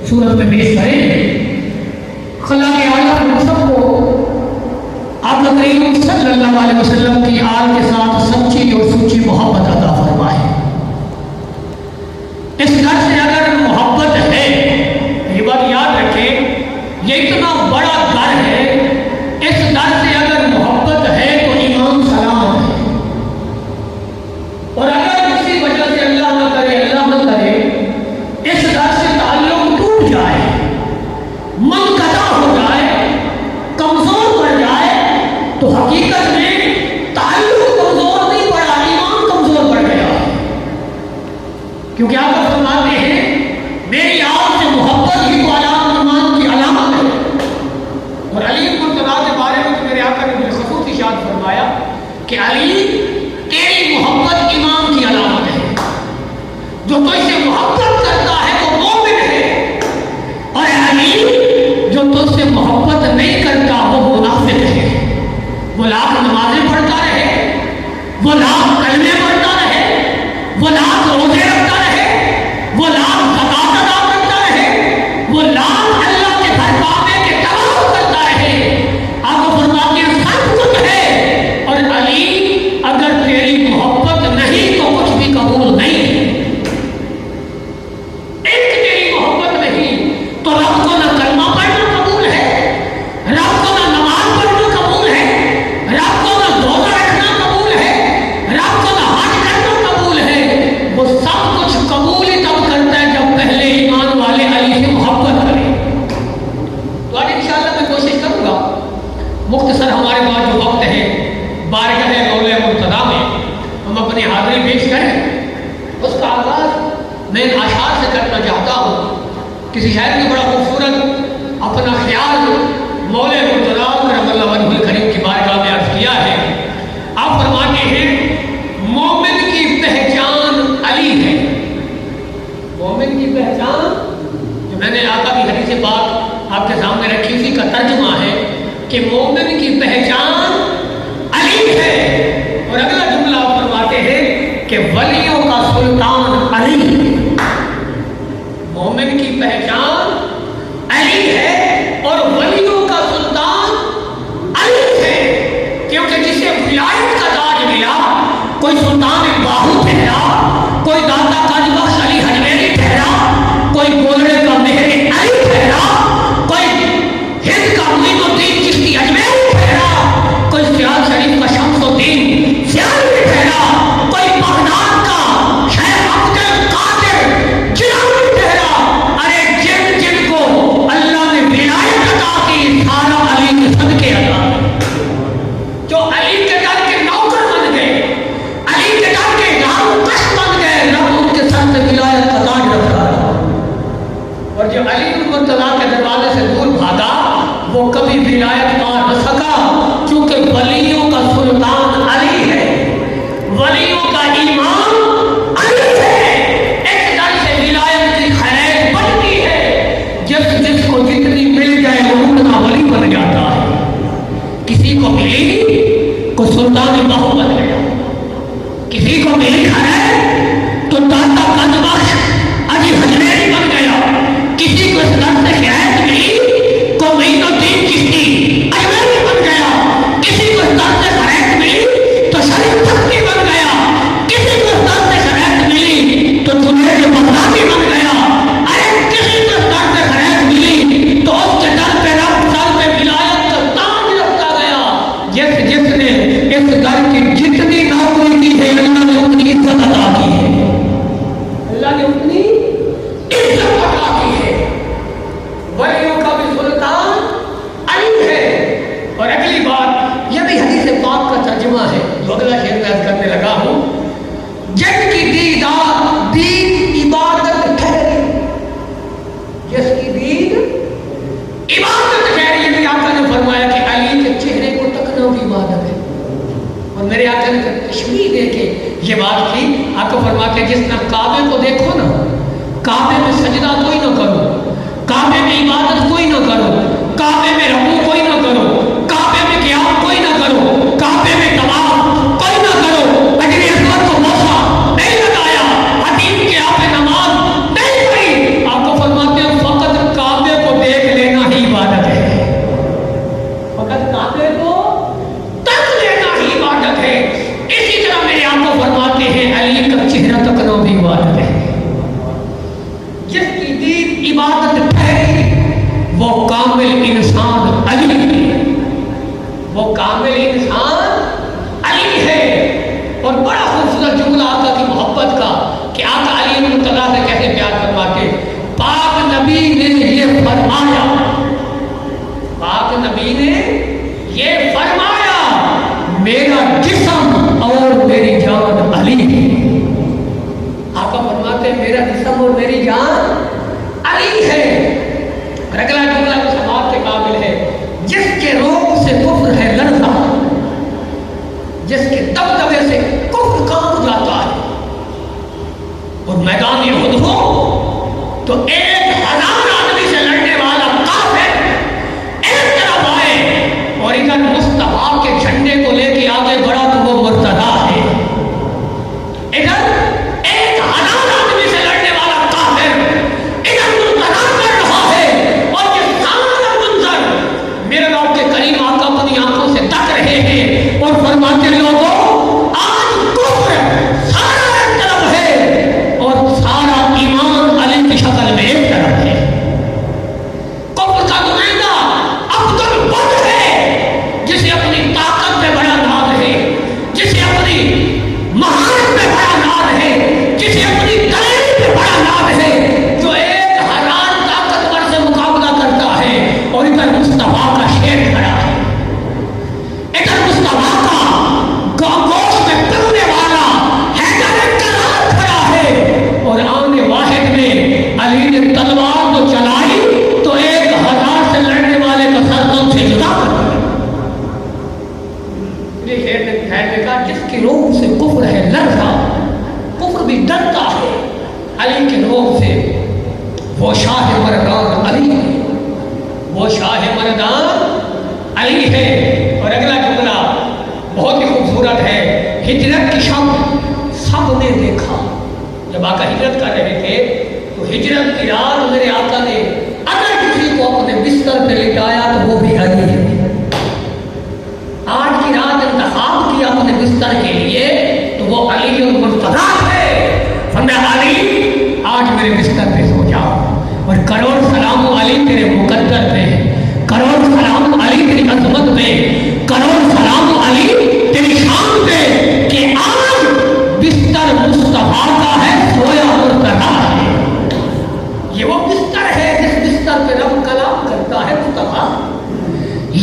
صورت میں پیش کریں خلا کے اعلیٰ سب کو آپ کریم صلی اللہ علیہ وسلم کی آل کے ساتھ سچی اور سچی محبت عطا فرمائے۔ اس گھر سے اگر محبت ہے، یہ بات یاد رکھیں، یہ اتنا بڑا گھر ہے، اس گھر سے اگر محبت ہے تو ایمان سلامت ہے، اور اگر کسی وجہ سے اللہ نہ کرے اس گھر سے تعلق ٹوٹ جائے، منقطع ہو جائے، کمزور پڑ جائے، تو حقیقت میں تعلق کمزور نہیں پڑا، ایمان کمزور پڑ گیا، کیونکہ آپ فرماتے ہیں میری آپ سے محبت ہی تو ایمان کی علامت ہے۔ اور علی مرتضیٰ کے بارے میں میرے آقا نے بالخصوص ارشاد فرمایا کہ علی تیری محبت ایمان کی علامت ہے، جو تجھ سے محبت کرتا ہے وہ مومن ہے، اور علی جو تجھ سے محبت نہیں کرتا وہ منافق ہے۔ وہ لاکھ نمازیں پڑھتا رہے، وہ لاکھ کلمے پڑھتا رہے، وہ لاکھ روزے رکھتا رہے، وہ لاکھ زکات ادا کرتا رہے، وہ لاکھ اللہ کے گھر کعبے کے طواف کرتا رہے، آپ کو فرماتے ہیں سب کچھ ہے، اور علی اگر تیری محبت نہیں تو کچھ بھی قبول نہیں ہے۔ مختصر ہمارے پاس جو وقت ہے بارگاہ رول مرتضیٰ میں ہم اپنی حاضری پیش کریں، اس کا آغاز میں ان اشعار سے کرنا چاہتا ہوں۔ کسی شاعر نے بڑا خوبصورت اپنا خیال مولے مرتضیٰ کرم اللہ وجہہ الکریم کی بارگاہ میں عرض کیا ہے۔ آپ فرماتے ہیں مومن کی پہچان علی ہے۔ مومن کی پہچان جو میں نے آقا کی حدیث پاک آپ کے سامنے رکھی، اسی کا ترجمہ ہے کہ مومن کی پہچان علی ہے، اور اگلا جملہ آپ فرماتے ہیں کہ ولیوں کا سلطان علی۔ مومن کی پہچان علی ہے اور ولیوں کا سلطان علی ہے، کیونکہ جسے ولایت کا تاج ملا، کوئی سلطان باہو ٹھہرا، کوئی داتا تاج بخش علی حجویری ٹھہرا، کوئی گولڑے کا مہر علی ٹھہرا، کوئی ہند کا معین الدین چشتی اجمیری ٹھہرا، کوئی سیال شریف کا شمس الدین سیالوی ٹھہرا، کوئی بغداد کا شیخ عبد القادر جیلانی ٹھہرا۔ ارے جن جن کو اللہ نے ولایت عطا کی، سارا علی کے صدقے عطا جو علی کے در کے نوکر بن گئے، علی کے در کے دارالقش بن گئے، رب ان کے سر سے ولایت کا تاج رکھا ہے۔ اور جو علی مرتضیٰ کے دروازے سے دور بھاگا وہ کبھی ولایت پا نہ سکا، کیونکہ ولیوں کا سلطان علی ہے، ولیوں کا ایمان علی ہے۔ ایک در سے ولایت کی خیر بنتی ہے، جس کو جتنی مل جائے وہ اتنا ولی بن جاتا ہے۔ کسی کو ملی کو سلطان باہو بن گیا، کسی کو ملی خیر تو داتا قد بخش علی حجویری بن گیا، کسی کو اس در سے شکایت ملی کو معین الدین چشتی اجمیری بن گیا، کسی کو اس در سے شکایت ملی تو شریف تختی بن گیا، کسی کو اس در سے شکایت ملی تو جنید بغدادی بن گیا۔ ارے کسی کو اس در سے شکایت ملی تو اس کے در پہ رب سر پہ ولایت کا تاج رکھتا گیا۔ جس نے اس در کی جتنی نوکری کی ہے اللہ نے اتنی عزت عطا کی ہے، اللہ نے اتنی عزت عطا کی ہے۔ ولیوں کا بھی سلطان علی ہے۔ اور اگلی بات یہ بھی حدیث پاک کا ترجمہ ہے جو اگلا شعر میں عرض کرنے لگا ہوں۔ جن کی دیدار دید عبادت ٹھہری، جس کی دید عبادت ٹھہری، یہ بھی آقا نے فرمایا کہ علی کے چہرے کو تکنا بھی عبادت ہے۔ اور میرے آقا نے تشبیہ دے کے یہ بات کی، آقا فرماتے ہیں جس طرح کعبے کو دیکھو نا، کعبے میں سجدہ کوئی نہ کرو، کعبے میں عبادت کوئی نہ کرو، کعبے میں رکوع کوئی نہ کرو، کعبے میں قیام کوئی نہ کرو، کعبے میں طواف کوئی نہ کرو، اجر اسود کو بوسہ نہیں لگایا، حتیم کے آپ نماز نہیں پڑھی، इबादत ठहरी, वो कामिल इंसान अली, वो कामिल इंसान अली है। और बड़ा खूबसूरत जुमला आका की मोहब्बत का कि आका अली मुर्तज़ा से कैसे प्यार फरमाते। पाक नबी ने ये फरमाया, पाक नबी ने ये फरमाया, मेरा जिस्म और मेरी जान अली है। आका फरमाते मेरा जिस्म और मेरी जान अली है। अगला जुमला तो समाज के काबिल है, जिसके रोग से कुफ्र है लड़ता, जिसके दबदबे से कुफ्र कांप जाता है। और मैदान उहद हो तो 1000 आदमी से लड़ने वाला काफिर एक तरफ आए और इधर मुस्तफा के झंडे को लेके आगे बढ़ा तो वो मुर्तदा है। इधर 1000 आदमी से लड़ने वाला काफिर इधर मुर्तदा कर रहा है। और ये सारा मंजर मेरे रब के करीम आका अपनी आंखों से तक रहे हैं और फरमाते लोगों आज कुफ्र सारा एक तरफ है और सारा ईमान अली की शक्ल में एक तरफ है। कुफ्र का नुमाइंदा अब्दुल बद है, जिसे अपनी ताकत में बड़ा नाज है, जिसे अपनी महारत में बड़ा नाज है, जिसे अपनी दलेरी में बड़ा नाज है, जो 1000 ताकतवर से मुकाबला करता है। और इधर मुस्तफा का शेर खड़ा है, इधर मुस्तफा का गोश में पिलने वाला हैदर करार खड़ा है। और आने वाहिद में अली ने तलवार तो चलाई तो 1000 से लड़ने वाले का सर दम से जुदा कर दिया। जिसकी रोग से कुफ्र है लड़ता, कुफ्र भी डरता है अली के रोग से, वो शाह मर्दान अली है, वो शाह मर्दान अली है। और अगला जुमला बहुत ही खूबसूरत है, हिजरत की शब सबने देखा। जब आका हिजरत कर रहे थे तो हिजरत की रात मेरे आका ने अगर किसी को अपने बिस्तर पे लिटाया तो वो भी अली है। आज की रात इंतखाब किया अपने बिस्तर के लिए तो वो अली और मुर्तज़ा है। फरमाया अली आज मेरे बिस्तर पे सो जाओ और करोड़ सलाम अली तेरे मुकद्दर पे, करोड़ सलाम अली तेरी अजमत पे, करोड़ सलाम अली तेरी शान पे कि आज बिस्तर मुस्तफा का है, सोया मुर्तज़ा है। ये वो बिस्तर है जिस बिस्तर पे रब कलाम करता है मुस्तफा।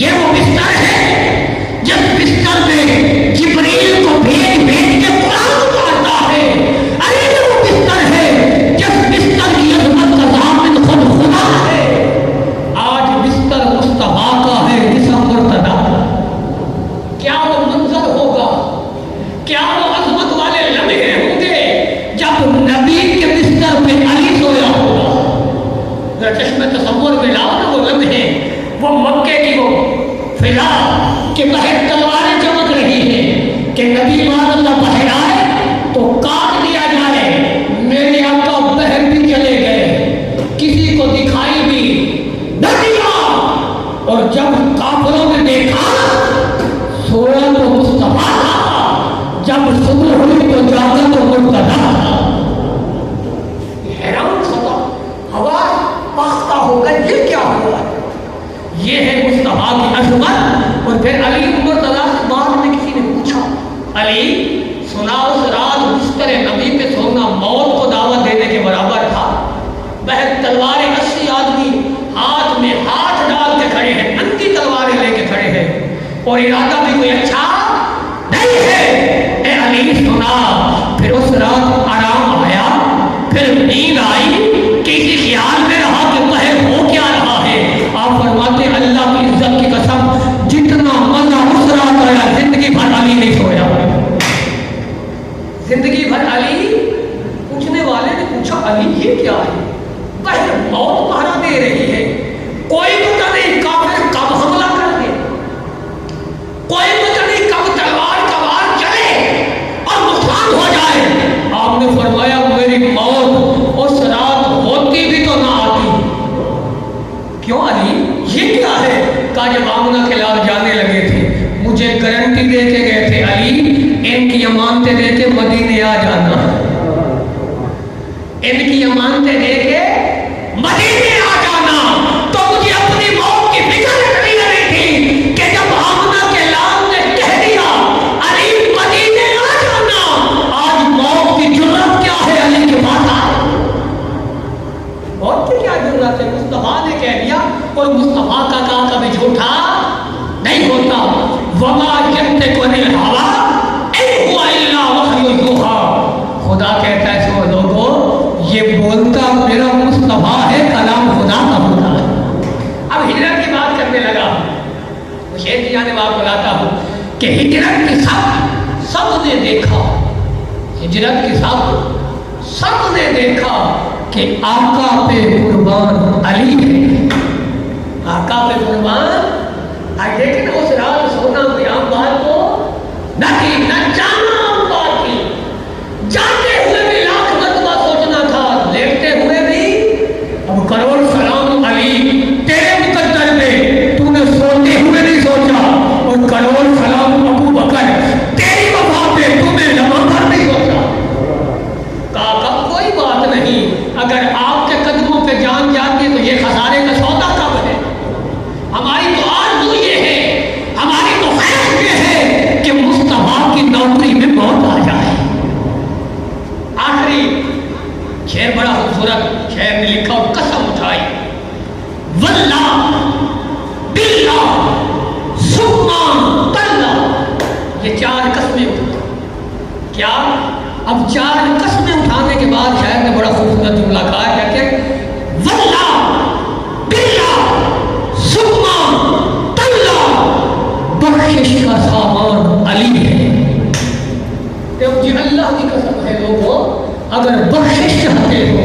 ये वो बिस्तर है जिस बिस्तर पे जिब्रील को भेज भेज के कुरान उतारता है। अरे ये वो बिस्तर है जिस बिस्तर की अजमत का ज़ामिन खुद खुदा है। आज बिस्तर मुस्तफा का है, जिस्म मुर्तज़ा। क्या वो मंजर होगा, क्या वो अजमत वाले लम्हे होंगे जब नबी के बिस्तर पे अली सोया होगा। चश्मे तसव्वुर में लाओ ना वो लम्हे, वो मक्के की वो फिजा के बहर तलवारें चमक रही है कि नबी मानल्लाह बहर आए तो काट दिया जाए। मेरे आका बहर भी चले गए, किसी को दिखाई भी न दिया। और जब काफिरों ने देखा सोया तो मुस्तफा था, जब सुबह हुई तो जागा तो मुर्तज़ा था। हैरान सदा हवा पाख्ता होगा, ये क्या हुआ? ये है मुस्तफा की अजमत। और फिर अली मुर्तज़ा से बाद में किसी ने पूछा, अली सुना उस रात बिस्तर नबी पे सोना मौत को दावत देने के बराबर था। वह तलवारें 80 आदमी हाथ में हाथ डाल के खड़े हैं, नंगी तलवारें लेके खड़े हैं और इरादा भी कोई अच्छा नहीं है। ए अली सुना, फिर उस रात आराम आया, फिर नींद आई, किसी ख्याल में रहा कि वह हो क्या रहा है। आप फरमाते अल्लाह की इज्जत की कसम जितना मजा उस रात आया जिंदगी भर अली नहीं सोया। जिंदगी भर अली। पूछने वाले ने पूछा अली ये क्या है? वह मौत पहरा दे रही है, कोई पता नहीं काफिर कब हमला कर दे, कोई पता नहीं कब तलवार का वार चले और नुकसान हो जाए। आपने फरमाया मेरी मौत उस रात होती भी तो ना आती। क्यों अली ये क्या है? का जब आमना के लाल जाने लगे थे मुझे गारंटी दे के गए थे अली इनकी अमानतें दे के मदीने आ जाना, इनकी अमानतें दे के मदीने आ जाना, तो मुझे अपनी मौत की फिक्र नहीं रही थी कि जब आमना के लाल ने कह दिया अली मदीने आ जाना, आज मौत की जुर्रत क्या है अली के पास आए? मौत की क्या जुर्रत है? मुस्तफा ने कह दिया। कोई मुस्तफा का कहा कभी झूठा नहीं होता। वमा यंतिकु अनिल हवा इन हुवा इल्ला वह्युन यूहा। खुदा कहता है सो लोगों, ये बोलता मेरा मुस्तफा है, कलाम खुदा का होता है। अब हिजरत की बात करने लगा। शेर की जाने बात बुलाता हूँ कि हिजरत की सब ने देखा, हिजरत की सब ने देखा कि आका पे कुर्बान अली है। आका पे कुर्बान आज देखें ना, उस रात सोना कोई आम बात को न की न जाना आम बात की। जाते हुए भी लाख मरतबा सोचना था, लेटते हुए भी अब करोड़ सलाम अली तेरे मुकद्दर पे, तूने सोते हुए नहीं सोचा। और करोड़ सलाम अबू बकर तेरी वफा पे, तूने लम्हा भर नहीं सोचा। काका कोई बात नहीं, अगर आपके कदमों पे जान जाती तो ये खसारे का सौदा कब है? हमारी तो आरज़ू ये है, हमारी तो ख्वाहिश ये है कि मुस्तफा की नौकरी में मौत आ जाए। आखिरी शेर बड़ा खूबसूरत शेर में लिखा और कसम उठाई, वल्लाह बिल्लाह सुम्मा तल्लाह। ये चार कसमें उठा, क्या अब चार कसमें उठाने के बाद शायद में बड़ा खूबसूरत जुमला कहा है, कहते वल्लाह बिल्लाह सुम्मा तल्लाह, बख्शिश का सामान अली है। जी अल्लाह की कसम है लोगों, अगर बख्शिश चाहते हो,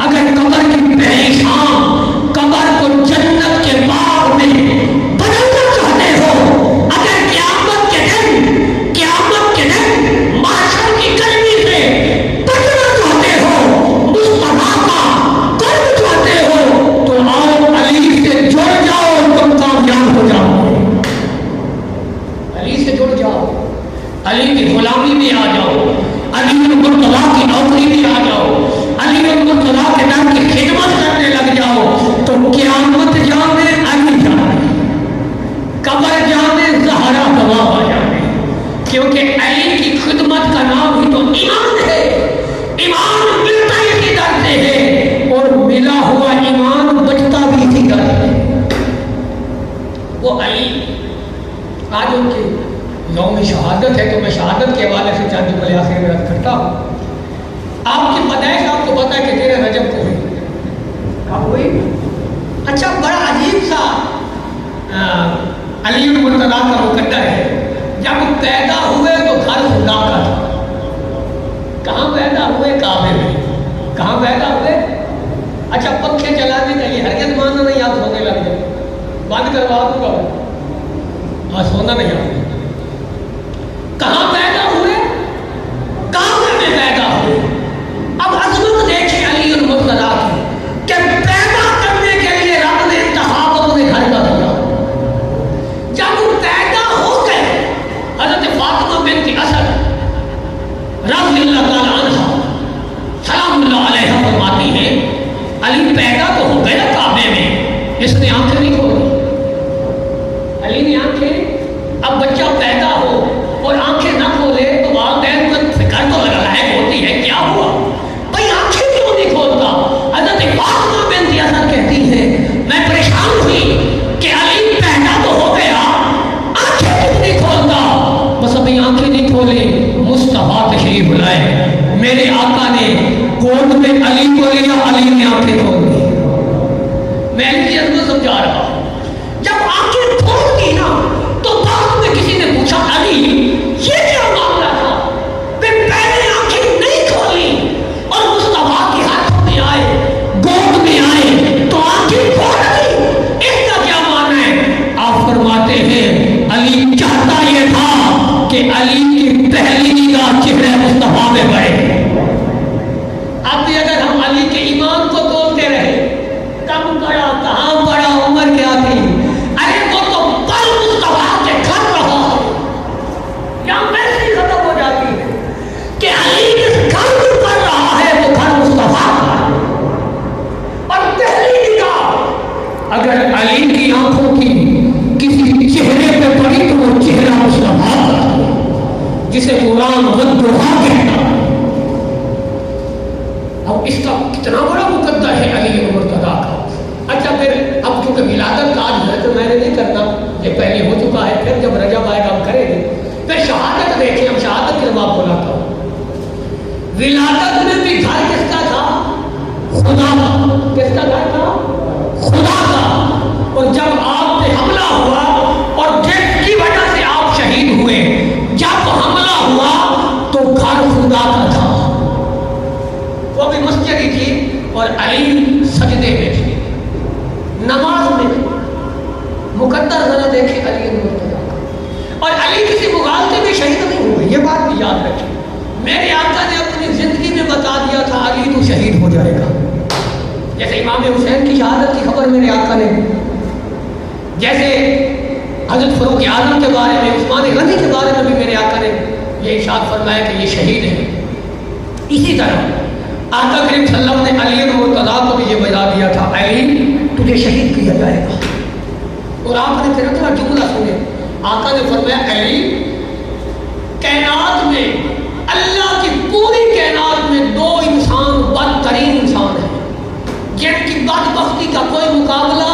अगर कब्र की पहली शाम, कब्र को जन्नत के बाग में बदलना चाहते हो, अगर क़यामत के दिन माशर की गर्मी से बचना चाहते हो, मुस्तफा का कर्म चाहते हो, तो आओ अली से जुड़ जाओ, तुम कामयाब हो जाओ। अली से जुड़ जाओ, अली की गुलामी में आ जाओ, अली मुर्तज़ा की नौकरी में आ जाओ, अली मुर्तज़ा के नाम की खिदमत करने लग जाओ, तो क़यामत जाने अली जाने, कब्र जाने ज़हरा गवाह आ जाने। क्योंकि अली की खिदमत का नाम ही तो ईमान है। ईमान मिलता इसी दर से है, और मिला हुआ ईमान बचता भी इसी दर से। वो अली आज उनकी यौम शहादत है, तो मैं शहादत के हवाले से चंद जुमले आखिर में रद्द करता हूँ। आपकी पैदाइश आपको पता है कि 13 रजब को हुई। कब हुई? अच्छा, बड़ा अजीब सा अली मुर्तज़ा का मुकद्दर है। जब पैदा हुए तो घर खुदा का था। कहाँ पैदा हुए? काबे में। कहाँ पैदा हुए? अच्छा, पंखे चलाने का ये हरकत मानना नहीं, आप सोने लग जाए, बंद करवा दूंगा। हाँ, सोना नहीं आता। कहाँ पैदा हुए? काबे में पैदा हुए। अब अज़मत देखिए अली और मुर्तज़ा की, कि पैदा करने के लिए रब ने इंतखाब अपने घर का किया। जब पैदा हो गए, हज़रत फातिमा बिन्त असद रज़ियल्लाहु ताला अन्हा सलामुल्लाह अलैहा फरमाती हैं, अली पैदा तो हो गए काबे में, इसने आंखें नहीं खोली। अली ने आंखें, अब बच्चा पैदा हो और आंखें ना खोले तो वालिदैन को फिक्र तो लायक होती है, क्या हुआ भाई आंखें क्यों नहीं खोलता? हज़रत फातिमा बिन्त असद कहती है, मैं परेशान हुई कि अली पैदा तो हो गया, आंखें क्यों नहीं खोलता? बस अभी आंखें नहीं खोली, मुस्तफा तशरीफ लाए, मेरे आका ने गोद में अली को लिया, अली ने आंखें खोल दी। मैं इनकी अजमत समझा रहा हूँ। जब आंखें खोल दी ना, तो बाद में किसी ने पूछा, अली ये क्या मामला था? पहले आंखें नहीं खोली और मुस्तफा के हाथों में आए, गोद में आए तो आंखें खोल दी, इसका क्या माना है? आप फरमाते हैं अली चाहता ये था कि अली की पहली निगाह चेहरे मुस्तफा में पड़े। अब भी अगर हम अली के ईमान को तोड़ते रहे, कब पड़ा, कहाँ पड़ा, उम्र के किसी चेहरे पे पड़ी तो वो चेहरा मुस्तफा का था, जिसे कुरान वद्दुहा कहता। अब इसका कितना बड़ा मुकद्दर है अली मुर्तजा का। अच्छा फिर अब क्योंकि विलादत का आज है तो मैंने नहीं करना, ये पहले हो चुका है, फिर जब रजब आएगा हम करेंगे। फिर शहादत देखें, हम शहादत के जवाब बोलाता हूँ। विलादत में भी घर किसका था? खुदा का। किसका घर था? खुदा का। और जब आप पे हमला हुआ और जिसकी वजह से आप शहीद हुए, जब हमला हुआ तो घर खुदा का था, वो भी मस्जिद ही थी और अली सजदे में थे, नमाज में थे। मुकद्दर जरा देखे अली मुर्तजा का। और अली किसी मुगालते में शहीद नहीं हुए, ये बात भी याद रखें। मेरे आका ने अपनी जिंदगी में बता दिया था अली तो शहीद हो जाएगा। जैसे इमाम हुसैन की शहादत की खबर मेरे आका ने, जैसे हजरत फरूक आजम के बारे में, उस्मान गनी के बारे में भी मेरे आका ने ये इरशाद फरमाया कि ये शहीद है। इसी तरह आका करीम सल्लल्लाहु अलैहि वसल्लम ने अली मुर्तजा को भी ये बता दिया था अली तुझे शहीद किया जाएगा। और आपने फिर अगला जुमला सुने, आका ने फरमाया अली कायनात में, अल्लाह की पूरी कायनात में दो इंसान बदतरीन इंसान हैं जिनकी बदबख्ती का कोई मुकाबला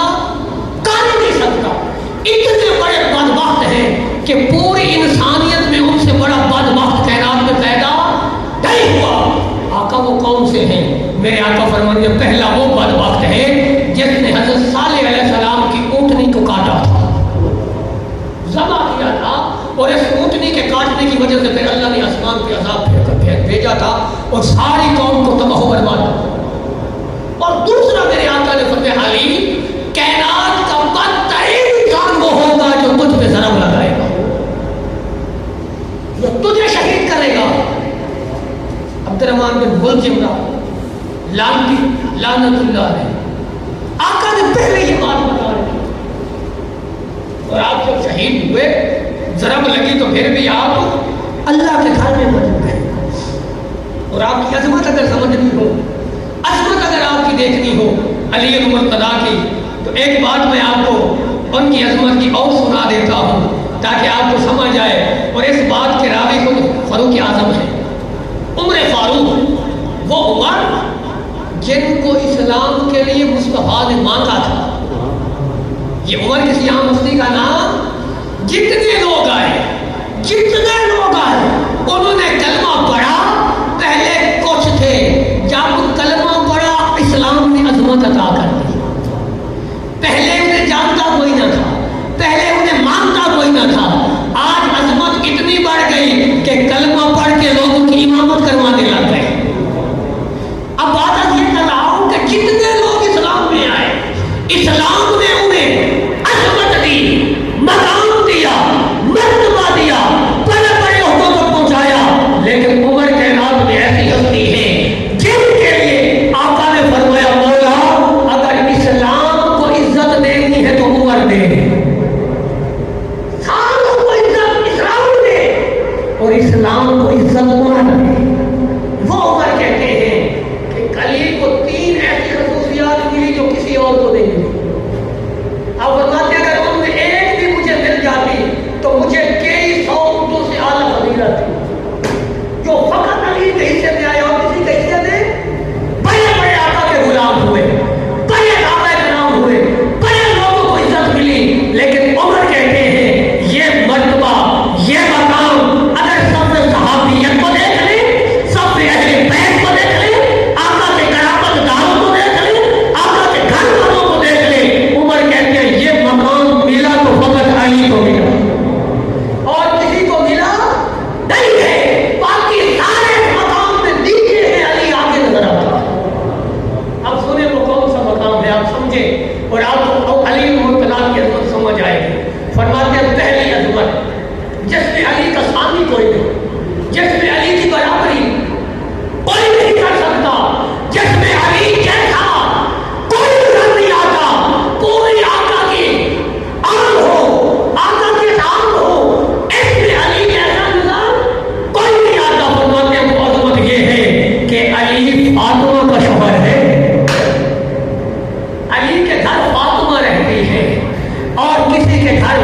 कर नहीं सकता। इतने बड़े बदबख्त हैं कि पूरी इंसानियत में उनसे बड़ा बदबख्त कायनात में पैदा नहीं हुआ। आका वो कौन से हैं? मेरे आका फरमाते हैं पहला वो बदबख्त है जिसने हजरत सालेह अलैहिस्सलाम की ऊँटनी को काटा था, ज़बा किया था, और इस ऊँटनी के काटने की वजह से फिर अल्लाह ने आसमान पे अज़ाब भेजा था और सारी कौम को तबाह बर्बाद। और दूसरा मेरे आका ने फरमाया अली कायनात का बदतरीन इंसान वो होगा जो तुझ पे ज़रब लगाएगा, जो तुझे शहीद करेगा। अब्दुर्रहमान बिन मुलजिम लानतुल्लाह अलैह, आका ने पहले ये बात बता रही। और आप जब शहीद हुए, ज़रब लगी, तो फिर भी आप अल्लाह के घर में मौजूद हैं। और आपकी अजमत अगर समझनी हो, अजमत अगर आपकी देखनी हो अली मुर्तजा की, तो एक बात मैं आपको उनकी अजमत की और सुना देता हूँ ताकि आपको समझ आए। और इस बात के रावी को फारूक आजम है, उम्र फारूक, वो उमर जिनको इस्लाम के लिए मुस्तफा ने मांगा था। ये उमर किसी आम हस्ती का नाम, जितने लोग आए उन्होंने कलमा पढ़ा। पहले कुछ थे, जब कलमा पढ़ा इस्लाम ने अजमत अता कर दी। पहले उन्हें जानता कोई ना था, पहले उन्हें मानता कोई ना था। आज अजमत इतनी बढ़ गई कि कलमा पढ़ के लोगों की इमामत करवाने लग गए। अब बात ये कर रहा हूं कि जितने लोग इस्लाम में आए, इस्लाम ने उन्हें अजमत दी, मकाम दिया, मर्तबा दिया, बड़े बड़े हुक्म तक पहुंचाया। लेकिन उमर के नाम में ऐसी हस्ती है जिनके लिए आका ने फरमाया मौला अगर इस्लाम को इज्जत देनी है तो उमर दे, सालों को इज्जत इस्लाम दे और इस्लाम को इज्जत उमर दे। वो उमर कहते हैं कि अली को तीन ऐसी खसूसियात मिली जो किसी और को नहीं मिली। अब फरमाते अगर उनमें एक भी मुझे मिल जाती तो मुझे कई 100 ऊँटों से आला फजीलत थी, जो फकत अली के हिस्से में आए और किसी के हिस्से में बड़े बड़े आका के गुलाम हुए, बड़े आका के नाम हुए, बड़े लोगों को इज्जत मिली। लेकिन उमर कहते हैं ये मर्तबा, ये मकाम अगर सबसे सहाबियत को देख ले, सबसे अहले बैत को देख ले, आका के करामत दारों को देख ले, आका के घर वालों को देख ले, उमर कहते हैं ये मकाम मिला तो फकत अली को मिला और किसी को मिला नहीं है। बाकी सारे मकाम में नीचे है, अली आगे नजर आता है। अब सुने वो कौन सा मकाम है, आप समझे और आपको अली मुर्तजा की अजमत समझ आएगी। फरमाते हैं पहली अजमत जिसमें अली का सामी कोई नहीं, जिसमें अली की बराबरी कोई नहीं कर सकता, जिसमें अली जैसा कोई नजर नहीं आता। पूरी आका की आंख हो, आका के साम हो, इसमें अली जैसा नजर कोई नहीं आता। फरमाते हैं वो अजमत ये है कि अली फातिमा का शौहर है, अली के घर फातिमा रहती है और किसी के घर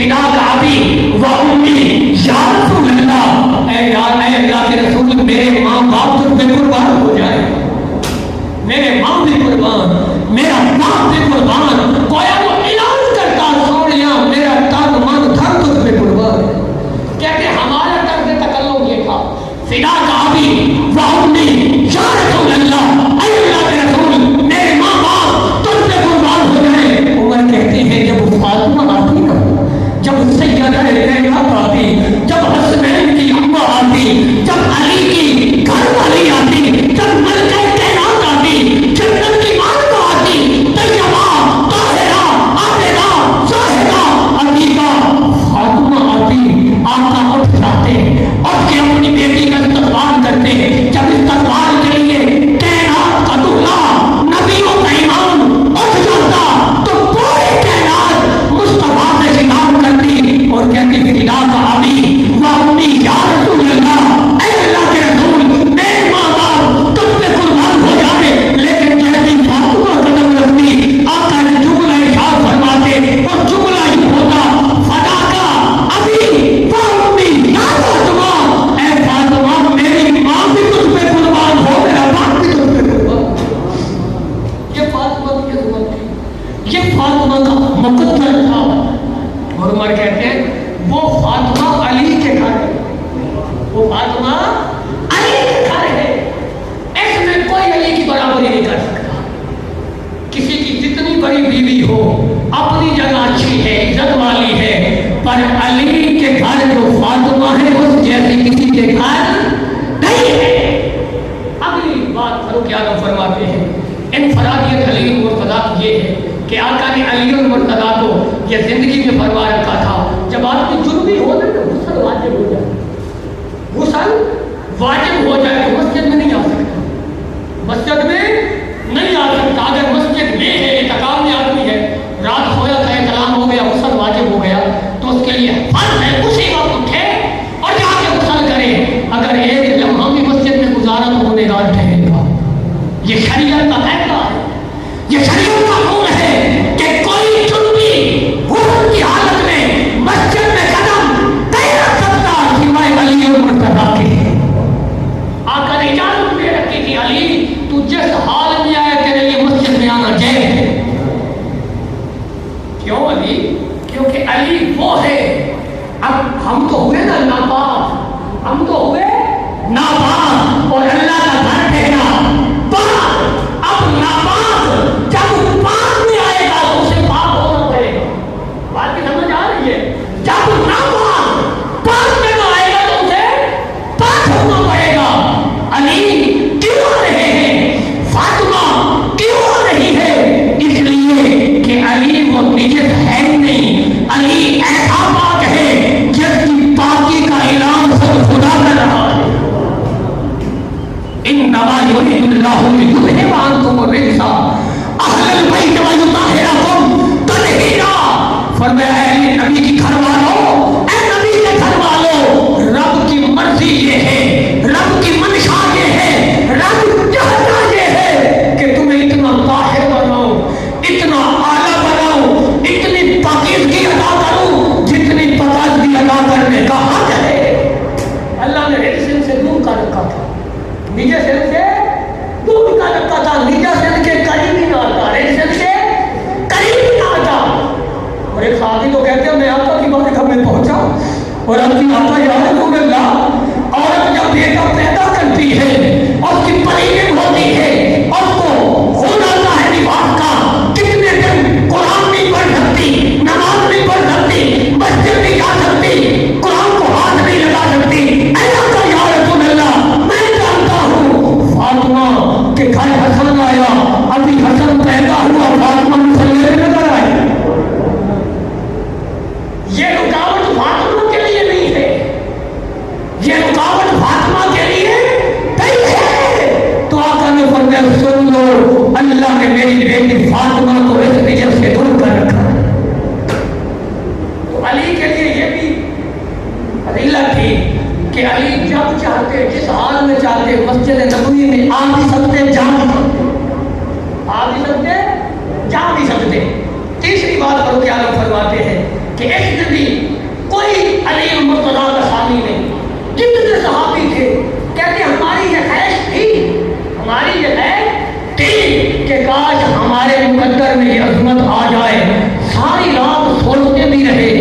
فداک ابی و امی یا رسول اللہ، اے اللہ کے رسول میرے ماں باپ تجھ پہ قربان ہو جائے، میرے ماں بھی قربان، میرا باپ بھی قربان، گویا وہ اعلان کرتا سونیا میرا تن من دھن تجھ پہ قربان ہے۔ کہتے ہمارا طرز تکلم یہ تھا، فداک ابی و امی یا رسول اللہ، اے اللہ کے رسول میرے ماں باپ تجھ پہ قربان ہو جائے۔ عمر کہتے ہیں جب فاطمہ آتی نا، جب سیدہ زینب آتی، جب حسنین کی اماں آتی، جب علی کی گھر والی آتی، جب ملکہ کائنات آتی، جنت کی مالکہ آتی، طیبہ، طاہرہ، عابدہ، زاہدہ، عتیقہ، فاطمہ آتی، آقا اٹھ جاتے، اٹھ کے اپنی بیٹی کا استقبال کرتے، جب استقبال کے لیے کائنات کا دولہا، نبیوں کا امام اٹھ جاتا تو پوری کائنات مصطفیٰ سے خطاب کرتی اور کہتی فداک ابی و امی یا رسول اللہ، اے اللہ کے رسول میرے ماں باپ تم پہ قربان ہو جائے۔ لیکن جیسی فاطمہ قدم رکھتی آقا نے جملہ ارشاد فرماتے اور جملہ ہی ہوتا فداک ابی و امی یا فاطمہ، اے فاطمہ میری ماں بھی تجھ پہ قربان ہو، میرا باپ بھی تجھ پہ قربان۔ یہ فاطمہ کی عظمت تھی، یہ فاطمہ کا مقدر تھا۔ اور عمر کہتے ہیں وہ فاطمہ علی کے گھر ہے، وہ فاطمہ علی کے گھر ہے، اس میں کوئی علی کی برابری نہیں کر سکتا۔ کسی کی جتنی بڑی بیوی ہو اپنی جگہ اچھی ہے، عزت والی ہے، پر علی کے گھر جو فاطمہ ہے اس جیسی کسی کے گھر نہیں ہے۔ اگلی بات فاروق اعظم فرماتے ہیں انفرادیت علی المرتضیٰ کی یہ ہے کہ آقا نے علی المرتضیٰ کو یہ زندگی میں فرما رکھا تھا جب آدمی جنوبی ہو جائے تو غسل واجب ہو جائے، غسل واجب ہو جائے تو مسجد میں نہیں آ سکتا، مسجد میں نہیں آ سکتا۔ اگر مسجد میں ہے، اعتکاف میں آدمی ہے، رات سویا تھا، احتلام ہو گیا، غسل واجب ہو گیا تو اس کے لیے فرض ہے اسی وقت اٹھے اور جا کے غسل کرے۔ اگر ایک لمحہ بھی مسجد میں گزارا تو گنہگار ٹھہرے گا۔ یہ شریعت کا فیصلہ ہے، یہ شریعت کا قانون ہے کہ کوئی جنوبی غسل کی حالت میں مسجد میں قدم نہیں رکھ سکتا سوائے علی المرتضیٰ کے۔ آقا نے اجازت دے رکھی تھی علی تو جس حال میں آئے تیرے لیے مسجد میں آنا جائے۔ کیوں علی؟ کیونکہ علی وہ ہے، اب ہم تو ہوئے نا ناپاک، ہم تو ہوئے ناپاک اور اللہ کا گھر ٹھہرا پاک۔ اب ناپاک جب پاک میں آئے گا تو اسے پاک ہونا پڑے گا۔ بات کی سمجھ آ رہی ہے؟ جب ناپاک پاک میں نہ آئے گا تو اسے پاک ہونا پڑے گا۔ علی کیوں آ رہے ہیں؟ فاطمہ کیوں آ رہی ہے؟ اس لیے کہ علی وہ نجس ہے نہیں، علی ایسا پاک ہے جس کی پاکی کا اعلان خود خدا کر رہا ہے۔ انما یرید اللہ لیذہب عنکم الرجس اہل البیت ویطہرکم تطہیرا۔ فرمایا اے نبی کی گھر والوں، اے نبی کے گھر والوں، رب کی مرضی یہ ہے، رب کی منشا یہ ہے، رب چاہتا یہ ہے کہ تمہیں اتنا طاہر بناؤں، اتنا اعلیٰ بناؤں، اتنی پاکیزگی ادا کروں جتنی پاکیزگی ادا کرنے کا حق ہے۔ اللہ نے رجس سے دور کا رکھا تھا، نیچے سے دور کا رکھا تھا، نیچے سے کے قریب ہی نہ آتا، رجس سے قریب ہی نہ آتا۔ اور ایک صحابی کو کہتے ہیں میں آقا کی بارگاہ میں پہنچا اور اپنی آقا یا رسول اللہ، عورت جب بیٹا پیدا کرتی ہے اس کی پریڈنگ ہوتی ہے، اس کو خون آتا ہے نفاس کا، کتنے دن قرآن نہیں پڑھ سکتی، نماز نہیں پڑھ سکتی، مسجد نہیں جا سکتی، قرآن کو ہاتھ نہیں لگا سکتی۔ اے آقا یا رسول اللہ میں جانتا ہوں فاطمہ کے گھر حسن آیا، ابھی حسن پیدا ہوا فاطمہ مسلے میں نظر آئی۔ یہ رکاوٹ فاطمہ کے لیے نہیں ہے، یہ رکاوٹ فاطمہ کے لیے نہیں ہے۔ تو آقا نے فرمایا سن لو، اللہ نے میری بیٹی فاطمہ کو اس نجس سے دور کر رکھا ہے۔ تو علی کے لیے یہ بھی فضیلت تھی کہ علی جب چاہتے، جس حال میں چاہتے، مسجد نبوی میں آ بھی سکتے، جا بھی سکتے، آ بھی سکتے، جا بھی سکتے۔ تیسری بات فاروق اعظم فرماتے ہیں کہ ایک دن بھی کوئی علی مرتضیٰ کا خالی نہیں. جتنے صحابی تھے کہتے ہماری یہ خواہش تھی، ہماری یہ خواہش تھی کہ کاش ہمارے مقدر میں یہ عظمت آ جائے. ساری رات سوچتے بھی رہے،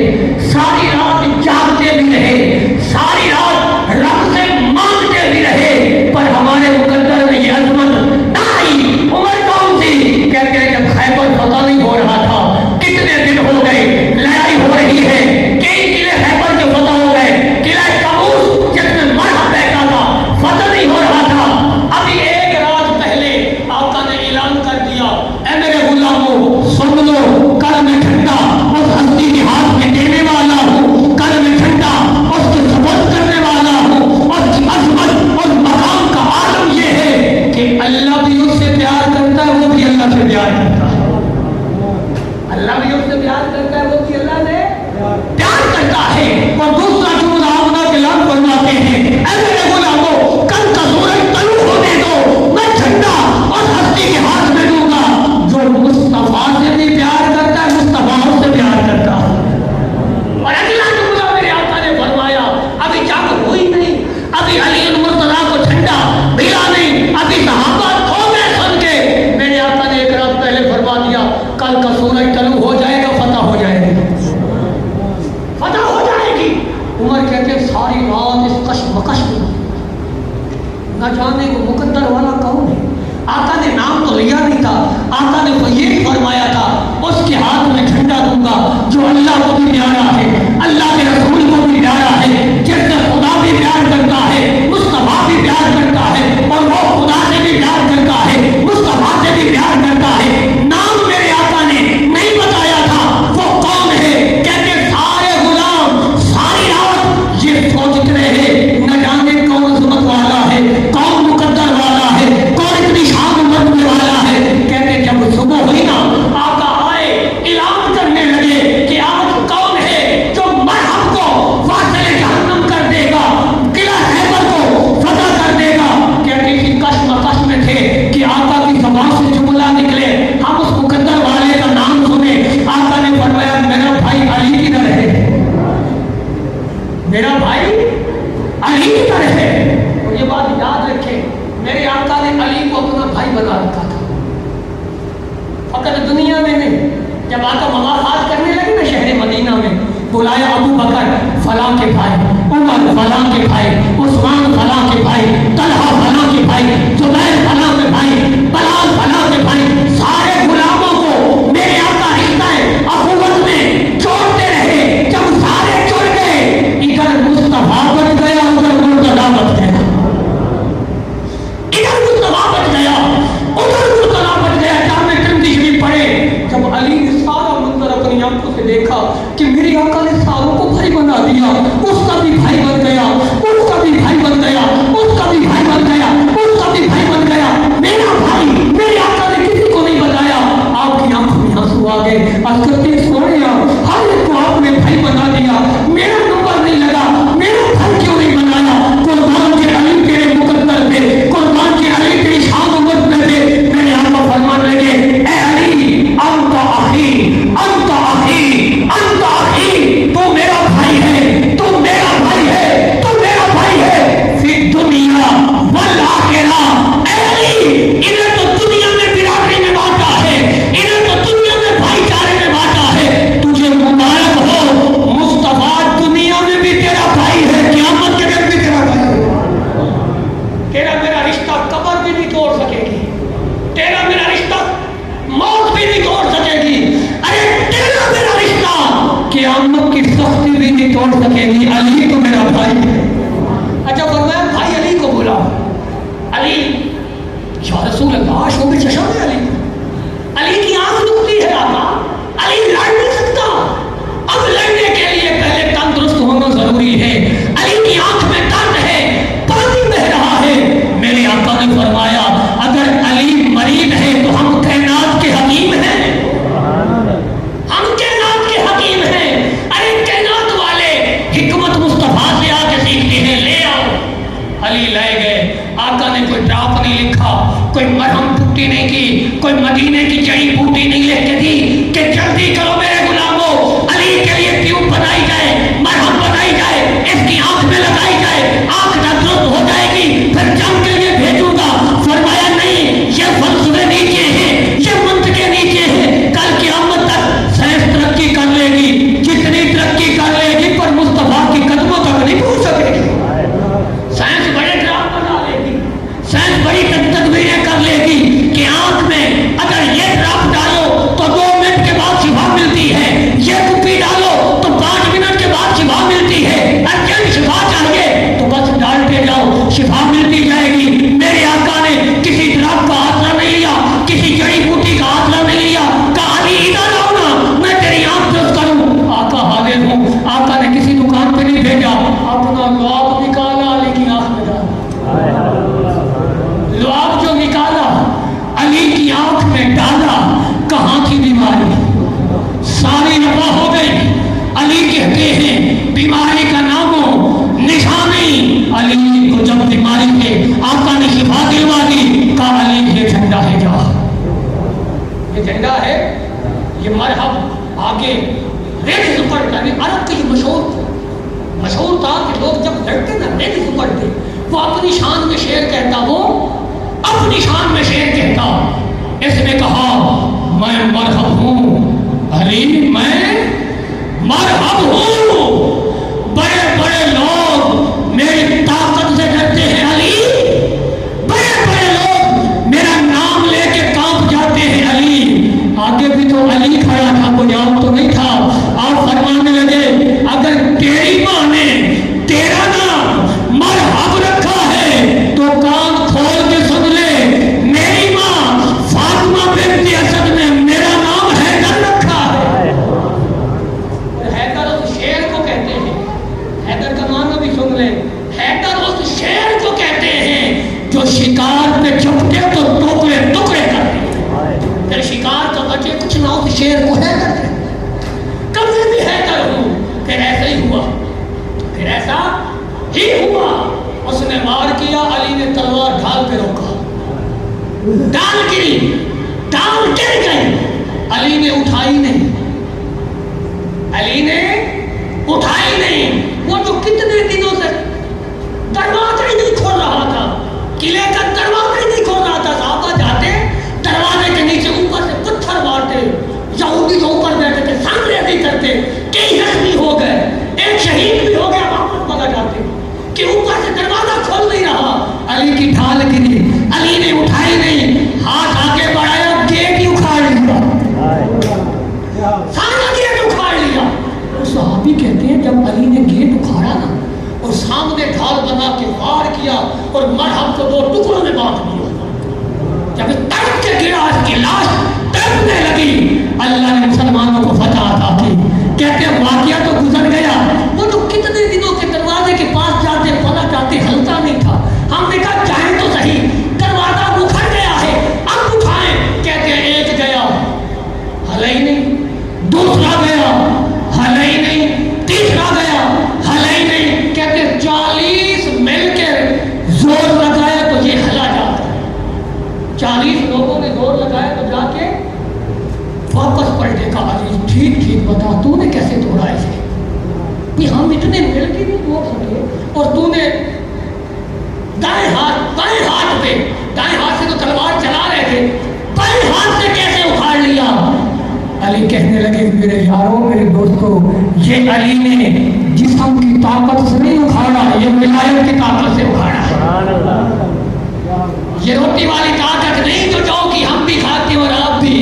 ساری رات جاگتے بھی رہے، ساری رات رب سے مانگتے بھی رہے، پر ہمارے مقدر میں یہ عظمت نہ آئی. عمر کون سی؟ کہتے ہیں جب خیبر فتح نہیں ہو رہا تھا، کتنے دن ہو گئے لڑائی ہو رہی ہے، کئی قلعے خیبر کے فتح ہو گئے، قلعہ کابوس جس میں مرحب بیٹھا تھا فتح نہیں ہو رہا تھا. ابھی ایک رات پہلے آقا نے اعلان کر دیا، اے میرے غلاموں سن لو، کل میں ٹھنڈا اس ہستی کے ہاتھ میں دینے والا ہوں، کل میں ٹھنڈا اس کے سبز کرنے والا ہوں. اس کی عظمت اور مقام کا عالم یہ ہے کہ اللہ بھی اس سے پیار کرتا ہے، وہ بھی اللہ سے پیار کرتا ہے. اللہ بھی اس سے پیار کرتا ہے، وہ بھی اللہ سے پیار کرتا ہے. اور دوسرا جو آمنہ کے لفظ فرماتے ہیں، اے میرے غلاموں کل کا سورج طلوع ہونے دو، میں جھنڈا اور ہستی کے ہاتھ میں دوں گا. جو مصطفیٰ سے بھی پیار کرتا ہے، مصطفیٰ سے پیار کرتا ہے. اور اگلا جملہ میرے آقا نے فرمایا، ابھی جنگ ہوئی نہیں، ابھی علی المرتضیٰ کو جھنڈا ملا نہیں، ابھی صحابہ کھو گئے سن کے. میرے آقا نے ایک رات پہلے فرما دیا، کل کا سورج طلوع ہو جائے گا، فتح ہو جائے گی، فتح ہو جائے گی. عمر کہتے ہیں ساری رات اس کشمکش میں، نہ جانے وہ مقدر والا کون ہے. آقا نے نام تو لیا نہیں تھا، آقا نے تو یہی فرمایا تھا اس کے ہاتھ میں جھنڈا دوں گا جو اللہ کو بھی پیارا ہے، اللہ کے رسول کو بھی پیارا ہے، جس سے خدا بھی پیار کرتا ہے، مصطفیٰ بھی پیار کرتا ہے، اور وہ خدا سے بھی پیار کرتا ہے، مصطفیٰ سے بھی پیار کرتا ہے. نام میرے آقا نے نہیں بتایا تھا وہ کون ہے. کہتے سارے غلام ساری رات یہ سوچتے رہے، نہ جانے کون عظمت والا ہے، کون مقدر والا ہے، کون اتنی شان مرنے والا ہے. کہتے جب صبح ہوئی نا، آقا آئے اعلان کرنے لگے کہ آج کون ہے جو مرحب کو واصل جہنم کر دے گا، قلعہ خیبر کو فتح کر دے گا. کہتے اسی کشمکش میں تھے کہ آقا کی زبان سے جملہ نکلے، ہم اس مقدر والے کا نام سنے. آقا نے فرمایا میرا بھائی علی کدھر ہے، میرا بھائی علی کدھر ہے. اور یہ بات یاد رکھیں، میرے آقا نے علی کو اپنا بھائی بنا رکھا تھا، فقط دنیا میں نہیں. جب آقا ملاقات کرنے لگے نا شہر مدینہ میں، بلایا ابو بکر فلاں کے بھائی، عمر فلاں کے بھائی، عثمان فلاں کے بھائی، طلحہ فلاں کے بھائی، زبیر فلاں کے بھائی، بلال فلاں کے بھائی. سارے غلاموں کو میرے آقا رشتہ اخوت میں جوڑتے رہے. جب سارے جڑ گئے، ادھر مصطفیٰ بن گیا، ادھر مرتضیٰ بن گیا، ادھر مصطفیٰ بن گیا، ادھر مرتضیٰ بن گیا. جامع ترمذی شریف پڑھے، جب علی نے سارا منظر اپنی آنکھوں سے دیکھا کہ میری آقا نے ساروں کو بھائی بنا دیا، اس کا بھی بھائی بن گیا، اس کا بھی بھائی بن گیا، اس کا بھی بھائی بن گیا، اس کا بھی بھائی بن گیا. میرا بھائی میرے آقا نے کسی کو نہیں بتایا. آپ کی آنکھوں میں آنسو آ گئے، آج کرتے سونے ہر ایک کو آپ نے بھائی بنا دیا، میرا نمبر نہیں لگا، میرا بھائی کیوں نہیں بنایا. قربان کے علی تیرے مقدر پہ، قربان کے علی تیری شان مقدر پہ. میرے آقا فرمان لگے، اے علی انت اخی، انت اخی، انت اخی، تو میرا بھائی ہے، تو میرا بھائی ہے، تو میرا بھائی ہے. فی دنیا والآخرہ. اے علی انہیں تو دنیا میں برادری میں بانٹا ہے، انہیں تو دنیا میں بھائی چارے میں بانٹا ہے. تجھے مبارک ہو، مصطفیٰ دنیا میں بھی تیرا بھائی ہے، قیامت کے دن بھی تیرا بھائی ہے. تیرا میرا رشتہ قبر بھی نہیں توڑ سکے گی، تیرا میرا رشتہ موت بھی نہیں توڑ سکے گی. ارے تیرا میرا رشتہ قیامت کی سختی بھی نہیں توڑ سکے گی. علی تو میرا بھائی ہے. اچھا فرمایا بھائی علی کو بولا، علی یا رسول اللہ شوق چشم ہے علی، علی کی آنکھ دکھتی ہے. آقا علی لڑ نہیں سکتا، اب لڑنے کے لیے پہلے تندرست ہونا ضروری ہے. علی کی آنکھ میں درد ہے، پانی بہ رہا ہے. میرے آقا نے فرمایا اگر علی مریض ہے تو ہم کائنات کے حکیم ہیں، ہم کائنات کے حکیم ہیں. ارے کائنات والے حکمت مصطفیٰ سے آ کے سیکھتے ہیں، لے آؤ. علی لے گئے. آقا نے کوئی ڈراپ نہیں لکھا، کوئی مرہم پٹی نہیں کی، کوئی مدینے کی جڑی بوٹی कहते हैं बीमारी का नामो निशानी अली को जब बीमारी के आका ने शिफा दिलवा दी, कहा अली ये झंडा है, जा ये झंडा है, ये मरहब आगे रेत पड़ता है। अरब के मशहूर था कि लोग जब लड़ते ना रेत पड़ते, वो अपनी शान में शेर कहता, वो अपनी शान में शेर कहता। इसने कहा मैं मरहब हूँ अली, मैं मरहब हूँ, बड़े बड़े लोग मेरी ताकत से डरते हैं अली, बड़े बड़े लोग मेरा नाम लेके कांप जाते हैं अली। आगे भी तो अली खड़ा था, कोई और तो नहीं था। आप फरमाने लगे अगर तेरी माँ ने तेरा नाम मरहब रखा है तो कान खोल के सुन ले, मेरी माँ फातिमा बिन्त असद ने मेरा नाम हैदर रखा है। हैदर उस शेर को कहते हैं, हैदर का मानो भी सुन ले, हैदर उस शेर को कहते हैं जो शिकार पे चुपके तो टुकड़े टुकड़े करते, फिर शिकार का बचे कुछ ना उस शेर को हैदर कहते। कभी भी हैदर हूँ, फिर ऐसा ही हुआ, फिर ऐसा ही हुआ। उसने वार किया, अली ने तलवार ढाल पे रोका, ढाल गिरी, ढाल गिर गई, अली ने उठाई नहीं, अली ने उठाई नहीं। वो जो कितने दिनों से दरवाजा ही नहीं खोल रहा था, किले का दरवाजा ही नहीं खोल रहा था, साहबा जाते दरवाजे के नीचे ऊपर से पत्थर मारते, यहूदी जो ऊपर बैठे थे सामने नहीं करते, कई जख्मी हो गए, एक शहीद भी हो गया, वापस भगा जाते कि ऊपर से दरवाजा खोल नहीं रहा। अली की ढाल गिरी, अली ने उठाई नहीं, हाथ आगे बढ़ाया, गेट ही उखाड़ लिया, सारा गेट उखाड़ लिया। उस सहाबी कहते हैं जब अली ने गेट उखाड़ा ना और सामने ढाल बना के वार किया और मरहब को दो टुकड़ों में बांट दिया, जब तड़प के गिरा इसकी लाश तड़पने लगी, अल्लाह ने मुसलमानों को फतह अता की। कहते हैं वाकया तो गुजर गया, वो जो कितने दिनों के दरवाजे के पास जाते पता जाते हलता नहीं था, हमने कहा जाए तो सही, दरवाजा उखड़ गया है, अब उठाएं। कहते हैं एक गया, हल ही नहीं, दूसरा गया, हल ही नहीं, तीसरा गया, हल ही नहीं। कहते 40 मिलकर जोर लगाया तो ये हला जाता, 40 लोगों ने जोर लगाया तो जाके वापस पलटे। कहा अली ठीक ठीक बता, तूने कैसे तोड़ा इसे, कि हम इतने मिल के नहीं तोड़ सके, और तूने दाएं हाथ पे, दाएं हाथ से तो तलवार चला रहे थे, बाएं हाथ से कैसे उखाड़ लिया। अली कहने लगे मेरे यारों, मेरे दोस्तों, ये अली ने जिस्म की ताकत से नहीं उखाड़ा, ये विलायत की ताकत से उखाड़ा है। ये रोटी वाली ताकत नहीं जो जौ की हम भी खाते और आप भी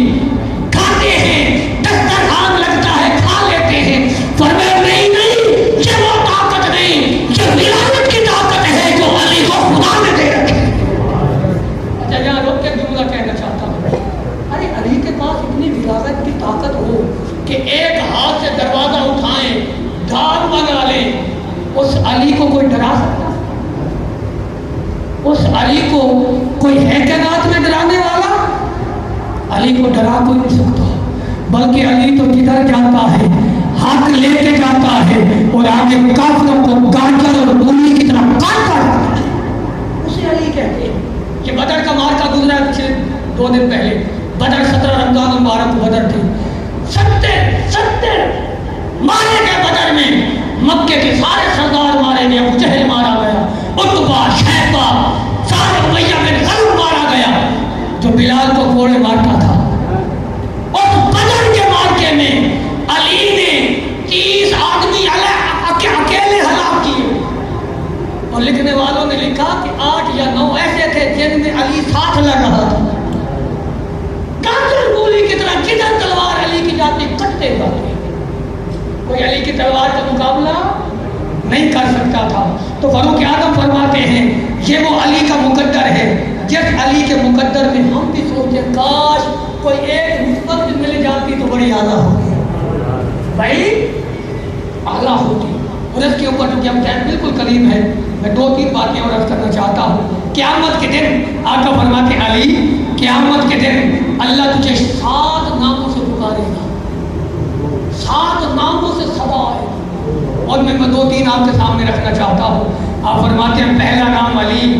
खाते हैं, दस्तरखान लगता है खा लेते हैं, फरमाया नहीं नहीं, ये वो ताकत नहीं, ये विलायत की ताकत है जो अली को खुदा ने दे रखी। अच्छा यहाँ रोक के जुमला कहना चाहता हूँ, अरे अली के पास इतनी विलायत की ताकत हो कि एक हाथ से दरवाजा उठाएं, ढाल बना लें, उस अली को कोई डरा सकता? उस अली को कोई है कायनात में डराने वाला? अली को डरा कोई नहीं सकता, बल्कि अली तो जिधर जाता है हक लेके जाता है और आगे काफिरों को गाजर और मूली की तरह काटता है। उसे अली कहते हैं। ये बदर का मार्का गुजरा पिछले 2 दिन पहले, बदर 17 रमजान मुबारक बदर थी, 70 मारे गए बदर में, मक्के के सारे सरदार मारे गए, अबू जहल मारा गया, उतबा, शैबा, सारे उमैया बिन खलफ मारा गया, जो बिलाल को कोड़े मारता था। और बदर के मार्के में अली ने 30 आदमी अकेले हलाक किए, और लिखने वालों ने लिखा कि 8 या 9 ऐसे थे जिनमें अली साथ लड़ रहा था। गाजर गोली की तरह जिधर तलवार अली की जाती कटते जाते, कोई अली की तलवार का मुकाबला नहीं कर सकता था। तो फारूक आजम फरमाते हैं ये वो अली का मुकद्दर है, जिस अली के मुकद्दर में हम भी सोचते काश कोई एक निस्बत मिल जाती तो बड़ी आला होती, भाई आला होती। और इसके ऊपर जो हम टाइम बिल्कुल करीब है, मैं 2-3 बातें और अर्ज करना चाहता हूँ। क़यामत के दिन आका फरमाते अली, क़यामत के दिन अल्लाह तुझे 7 नामों से पुकारेगा, 7 नामों से सदा आएगी। اور میں 2-3 آپ کے سامنے رکھنا چاہتا ہوں۔ آپ فرماتے ہیں پہلا نام علی،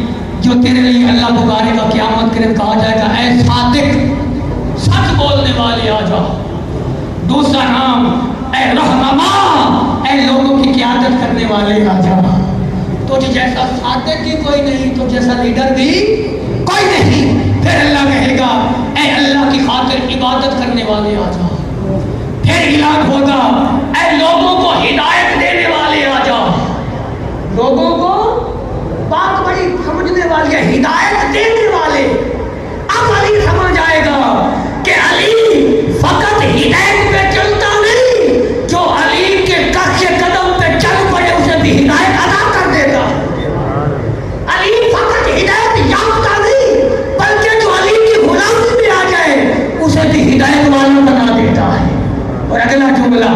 جو تیرے لیے اللہ پکارے گا قیامت کے دن کہا جائے گا اے صادق، سچ بولنے والے آ جا۔ دوسرا نام اے رہنما، اے لوگوں کی قیادت کرنے والے آ جا۔ تو جیسا صادق بھی کوئی نہیں تو جیسا لیڈر بھی کوئی نہیں۔ پھر اللہ کہے گا اے اللہ کی خاطر عبادت کرنے والے آ جا۔ پھر اعلان ہوگا اے لوگوں کو ہدایت دینے والے آ جا۔ لوگوں کو بات بڑی سمجھنے والی ہے، ہدایت دینے والے۔ اب علی سمجھ آئے گا کہ علی فقط ہدایت پہ چلتا نہیں، جو علی کے نقش قدم پہ چل پڑے اسے بھی ہدایت عطا کر دیتا۔ علی فقط ہدایت یافتہ نہیں، بلکہ جو علی کی غلامی میں آ جائے اسے بھی ہدایت والا بنا دیتا ہے۔ اور اگلا جملہ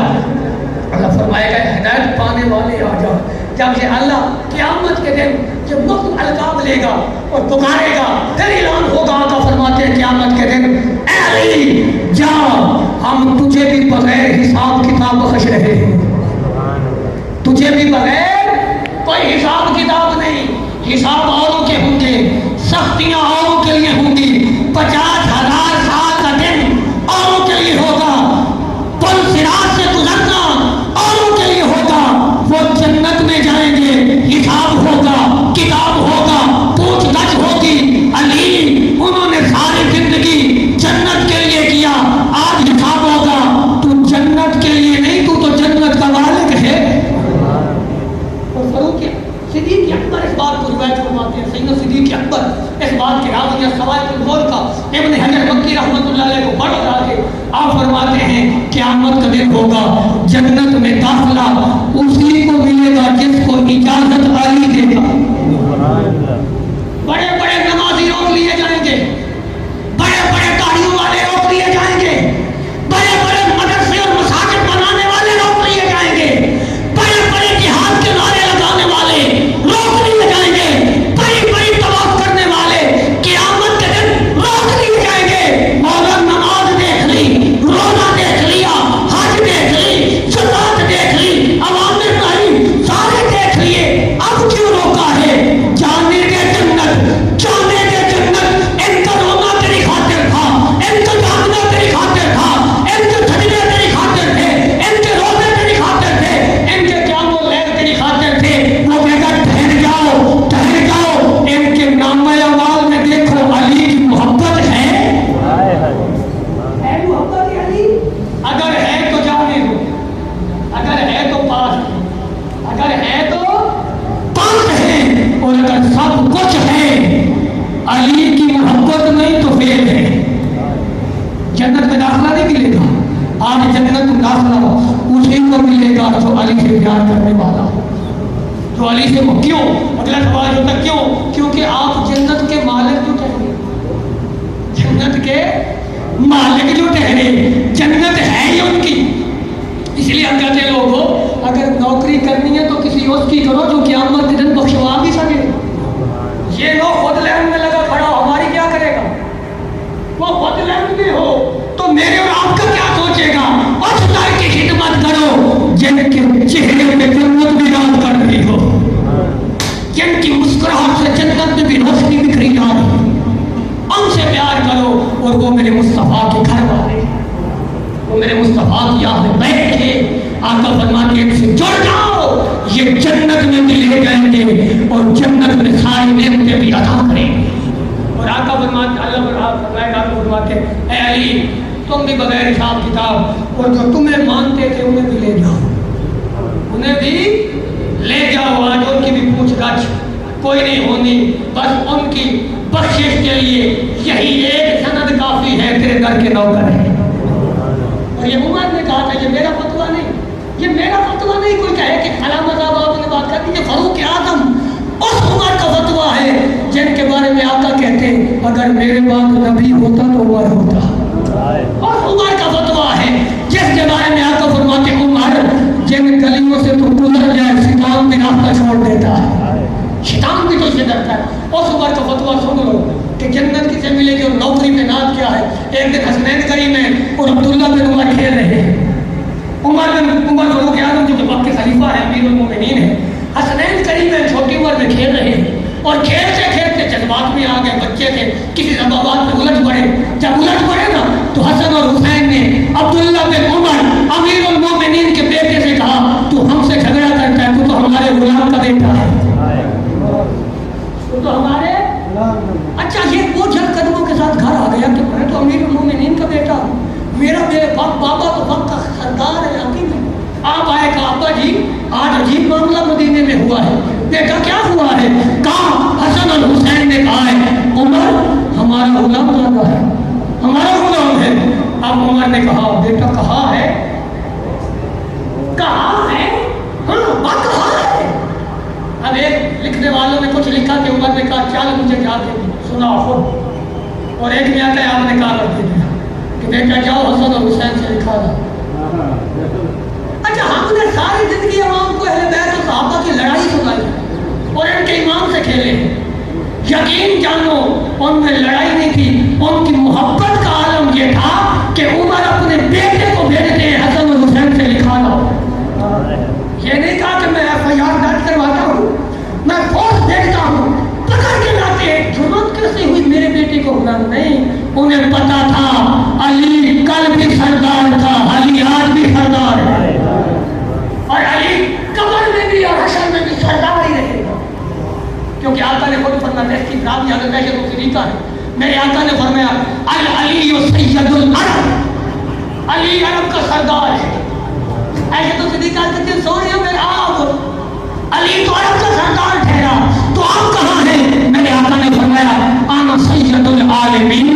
اللہ فرمائے گا ہدایت پانے والے آ جا۔ جب یہ اللہ قیامت کے دن جب مفت القاب لے گا اور پکارے گا، پھر اعلان ہوگا، آقا فرماتے ہیں قیامت کے دن اے علی جا، ہم تجھے بھی بغیر حساب کتاب بخش رہے ہیں۔ تجھے بھی بغیر کوئی حساب کتاب نہیں، حساب اوروں کے ہوں گے، سختیاں اوروں کے لیے ہوں گی، 50,000 سال کا دن اوروں کے لیے ہوگا، پل صراط سے گزرنا اوروں کے لیے ہوگا، وہ جنت میں جائیں گے، حساب ہوگا، کتاب ہوگا، پوچھ گچھ ہوگی۔ علی انہوں نے ساری زندگی جنت کے لیے کیا، آج حساب ہوگا، تو جنت کے لیے نہیں، تو جنت کا مالک ہے۔ اور فاروق صدیق اکبر اس بات کو روایت فرماتے ہیں، سیدنا صدیق اکبر اس بات کے راوی ہے سوائے الغور کا، ابن حجر مکی رحمۃ اللہ علیہ کو پڑھ رہا ہے، آپ فرماتے ہیں قیامت کا دن ہوگا، جنت میں داخلہ اسی کو ملے گا جس کو اجازت علی دے گا۔ بڑے بڑے نمازی روک لیے جائیں گے، بڑے بڑے داڑھیوں والے روک لیے جائیں گے، بڑے بڑے مدرسے اور مساجد بنانے والے روک لیے جائیں گے، بڑے بڑے جہاد کے نعرے لگانے والے روک لیے جائیں گے، بڑی بڑی طواف کرنے والے قیامت کے دن روک لیے جائیں گے۔ مولا نماز دیکھ لی، روزہ دیکھ لیا، حج دیکھ لی، زکات دیکھ لی، اوامر نہیں سارے دیکھ لیے، اب کیوں روکا ہے؟ جانے دے جنت، جانے دے جنت، ان کا رونا تیری خاطر تھا، ان کا جاگنا تیری خاطر تھا، ان کے سجدے تیری خاطر تھے، ان کے روزے تیری خاطر تھے، ان کے قیام و لیل تیری خاطر تھے۔ وہ کہتا ٹھہر جاؤ، ٹھہر جاؤ، ان کے نامہ اعمال میں دیکھو علی کی محبت ہے۔ ہے محبت علی؟ اگر ہے تو جانے دو، اگر ہے تو پاس ہے، اگر ہے تو پاس ہے، اور اگر سب کچھ ہے علی کی محبت نہیں تو فیل ہے۔ جنت میں داخلہ نہیں ملے گا، آج جنت میں داخلہ اسی کو ملے گا جو علی سے پیار کرنے والا ہو، جو علی سے کیوں؟ اگلا سوال ہوتا کیوں؟ کیونکہ آپ جنت کے مالک جو ٹھہرے، جنت کے مالک جو ٹھہرے، جنت ہے ہی ان کی۔ اس لیے ہم کہتے ہیں لوگوں اگر نوکری کرنی ہے تو کسی اس کی کرو جو قیامت کے دن بخشوا بھی سکے۔ یہ لوگ خود لین میں لگا کھڑا ہو، ہماری کیا کرے گا؟ وہ خود لین میں ہو تو میرے اور آپ کا کیا سوچے گا؟ اس در کی خدمت کرو جن کے چہرے میں جنت بھی راز کر رہی ہو، جن کی مسکراہٹ سے جنت میں بھی روشنی بکھری جا رہی، ان سے پیار کرو۔ اور وہ میرے مصطفیٰ کے گھر والے، وہ میرے مصطفیٰ کی اہل بیت ہے، آقا فرماتے ہیں ان سے جڑ جاؤ، یہ جنت میں بھی لے جائیں گے اور جنت میں ساری نعمتیں بھی عطا کریں گے۔ اور آقا فرماتے ہیں اللہ فرماتے ہیں اے علی تم بھی بغیر حساب کتاب اور جو تمہیں مانتے تھے انہیں بھی لے جاؤ، انہیں بھی لے جاؤ۔ آج ان کی بھی پوچھ گچھ کوئی نہیں ہونی، بس ان کی بخشش کے لیے یہی ایک سند کافی ہے، تیرے در کے نوکر ہے۔ اور یہ عمر نے کہا تھا یہ میرا فتویٰ نہیں، یہ میرا فتویٰ نہیں، کوئی کہے کہ فلاں مذہب آپ نے بات کر دی، یہ فاروق اعظم اس عمر کا فتویٰ ہے جن کے بارے میں آقا کہتے ہیں اگر میرے بعد نبی ہوتا تو عمر ہوتا۔ اور عمر کا فتویٰ ہے جس کے بارے میں آقا فرماتے عمر جن گلیوں سے تو گزر جائے شیطان بھی راستہ چھوڑ دیتا ہے، شیطان بھی تو اسے ڈرتا ہے۔ اس عمر کا فتویٰ سن لو کہ جنت کسے ملے گی اور نوکری پہ ناز کیا ہے۔ ایک دن حسنین کریم میں اور عبداللہ بن عمر کھیل رہے ہیں، عمر فاروق اعظم جو کہ وقت کے خلیفہ ہے، امیر मोमिनीन है। हसनैन करीमैन छोटी उम्र में खेल रहे हैं और खेलते खेलते जज्बात में आ गए, बच्चे थे, किसी जज्बात में उलझ पड़े। जब उलझ पड़े ना तो हसन और हुसैन ने अब्दुल्ला बिन उमर अमीरुल मोमिनीन के बेटे से कहा, तू हमसे झगड़ा करता है, तू तो हमारे गुलाम का बेटा है, तू तो हमारे। अच्छा, ये वो जल कदमों के साथ घर आ गया कि मैं तो अमीरुल मोमिनीन का बेटा हूँ, मेरा बाबा तो वक्त का सरदार है, हकीम है। आप आए कहा, अब्बा जी आज अजीब मामला मदीने में हुआ है। बेटा क्या हुआ है? कहा हसन और हुसैन ने कहा है उमर हमारा गुलाम ज्यादा है, हमारा गुलाम है। अब उमर ने कहा बेटा कहा है, कहा है, हाँ बात कहा है। अब एक लिखने वालों ने कुछ लिखा कि उमर ने कहा चल मुझे जाके सुना खुद, और एक में आता है आपने कहा दे दिया कि बेटा जाओ हसन और हुसैन से लिखा था। अच्छा, हमने सारी जिंदगी इमाम को अहले बैत और सहाबा की लड़ाई सुनाई और इनके इमाम से खेले। यकीन जानो उनमें लड़ाई नहीं थी, उनकी मोहब्बत का आलम ये था कि उमर अपने बेटे को भेजते हैं हसन और हुसैन से लिखा लो। ये नहीं कहा कि मैं FIR दर्ज करवाता हूँ, मैं फोर्स भेजता हूँ, पकड़ के लाते हैं। जुर्मत कैसे हुई मेरे बेटे को गुलाम? नहीं, उन्हें पता था अली कल भी सरदार था, अली आज भी सरदार है, और अली कब्र में भी और हशर में भी सरदार ही रहेगा। क्योंकि आका ने खुद फरमाया कि रावी अगर वैसे तो तरीका है, मेरे आका ने फरमाया अल अली सैयदुल अरब, अली अरब का सरदार है। ऐसे तो तरीका कहते सोनिया में आप अली तो अरब का सरदार ठहरा, तो आप कहाँ हैं? मेरे आका ने फरमाया आना सैयदुल आलमीन,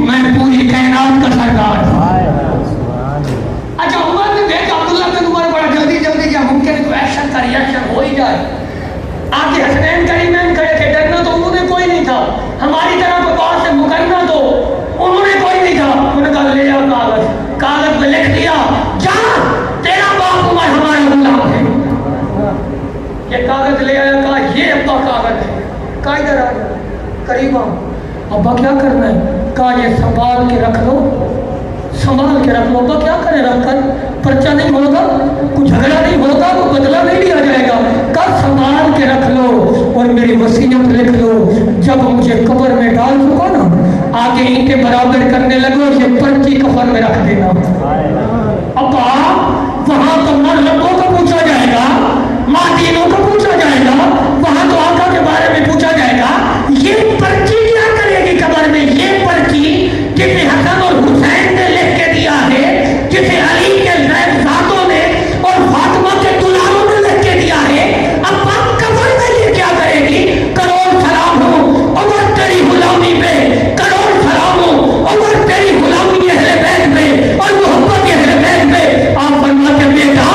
मैं पूरी कायनात का सरदार हूँ। अच्छा, उमर ने देखा अब्दुल्ला बिन उमर बड़ा जल्दी जल्दी क्या मुमकिन है तो एक्शन का रिएक्शन हो ही जाए। आगे हसनैन करीमैन खड़े थे, डरना तो उन्होंने कोई नहीं था, हमारी तरह को बात से मुकरना तो उन्होंने कोई नहीं था। उन्होंने कहा ले आओ कागज, कागज में लिख दिया जा तेरा बाप उमर हमारा गुलाम है। ये कागज ले आया, कहा ये अब्बा कागज है, कहा इधर आ गया करीब आओ। अब्बा क्या करना है? कहा ये संभाल के रख लो, संभाल के रख लो। अब्बा क्या करें रख कर? पर्चा नहीं होगा, कुछ झगड़ा नहीं होगा, वो बदला नहीं लिया जाएगा, कल संभाल के रख लो और मेरी वसीयत लिख लो, जब मुझे कब्र में डाल चुको ना, आगे ईंटें बराबर करने लगो, ये पर्ची कफन में रख देना। अब्बा वहां तो मर्दों को पूछा जाएगा, मादीनों को पूछा जाएगा, वहां तो आका के बारे में पूछा जाएगा, ये पर्ची क्या करेगी कब्र में? ये पर्ची जिसे हसन और हुसैन ने लिख के दिया है, जिसे अली के ज़ातों ने और फातिमा के दुलारों ने लिख के दिया है, अब बात कब्र में ये क्या करेगी? करोड़ सलाम हो उमर तेरी गुलामी पे, करोड़ सलाम हो उमर तेरी गुलामी अहले बैत पे और मोहब्बत अहले बैत पे। आप फरमाते बेटा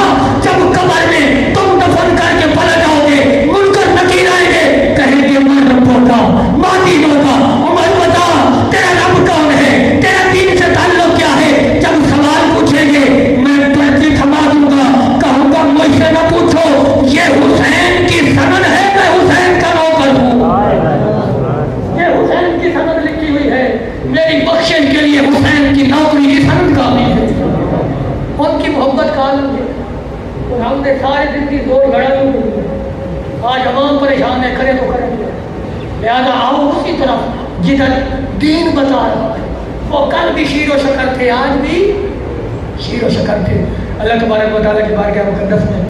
जब कब्र में तुम दफन करके पलट आओगे, मुनकर नकीर आएंगे, कहेंगे मैं रब्बों का मादीनों का, उमर बता तेरा रब कौन है, तेरा दीन से ताल्लुक क्या है? जब सवाल पूछेंगे मैं पर्ची थमा दूंगा, कहूंगा मुझसे न पूछो, ये हुसैन की सनद है, मैं हुसैन का नौकर हूँ, ये हुसैन की सनद लिखी हुई है, मेरी बख्शिश के लिए हुसैन की नौकरी की सनद काफी है। उनकी मोहब्बत का आलम है और हमने सारी जिंदगी जोर घड़ा ली, आज अवाम परेशान है, करे तो करेंगे। लिहाजा आओ उसी तरफ जिधर दीन बता रहा है, वो कल भी शीरो शकर थे, आज भी शीरो शकर थे। अल्लाह तबारक व तआला की बारगाह मुक़द्दस में